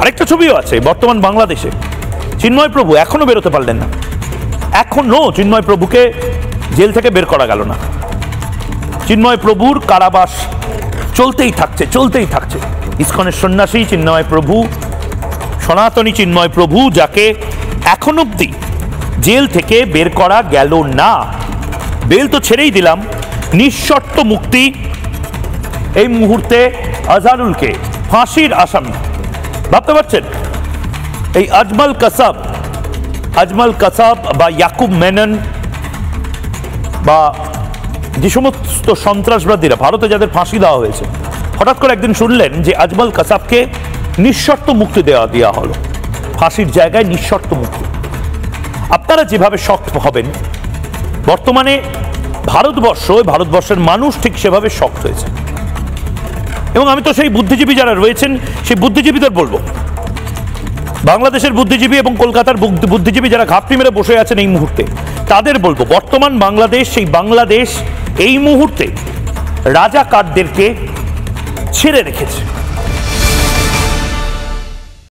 আরেকটা ছবিও আছে বর্তমান বাংলাদেশে, চিন্ময় প্রভু এখনো বেরোতে পারলেন না, এখনো চিন্ময় প্রভুকে জেল থেকে বের করা গেল না। চিন্ময় প্রভুর কারাবাস চলতেই থাকছে। ইসকনের সন্ন্যাসী চিন্ময় প্রভু, সনাতনী চিন্ময় প্রভু, যাকে এখন অব্দি জেল থেকে বের করা গেল না। বেল তো ছেড়েই দিলাম, নিঃশর্ত মুক্তি এই মুহূর্তে আজহারুলকে ফাঁসির আসামি। ভাবতে পারছেন এই আজমল কাসাব বা ইয়াকুব মেনন বা যে সমস্ত সন্ত্রাসবাদীরা ভারতে যাদের ফাঁসি দেওয়া হয়েছে, হঠাৎ করে একদিন শুনলেন যে আজমল কাসাবকে নিঃশর্ত মুক্তি দেওয়া হলো, ফাঁসির জায়গায় নিঃশর্ত মুক্তি। আপনারা যেভাবে শক্ত হবেন, বর্তমানে ভারতবর্ষের মানুষ ঠিক সেভাবে শক্ত হয়েছে। এবং আমি তো সেই বুদ্ধিজীবী যারা রয়েছেন সেই বুদ্ধিজীবীদের বলবো, বাংলাদেশের বুদ্ধিজীবী এবং কলকাতার বুদ্ধিজীবী যারা ঘাপটি মেরে বসে আছেন এই মুহূর্তে, তাদের বলবো বর্তমান বাংলাদেশ, সেই বাংলাদেশ এই মুহূর্তে রাজাকারদেরকে ছেড়ে রেখেছে।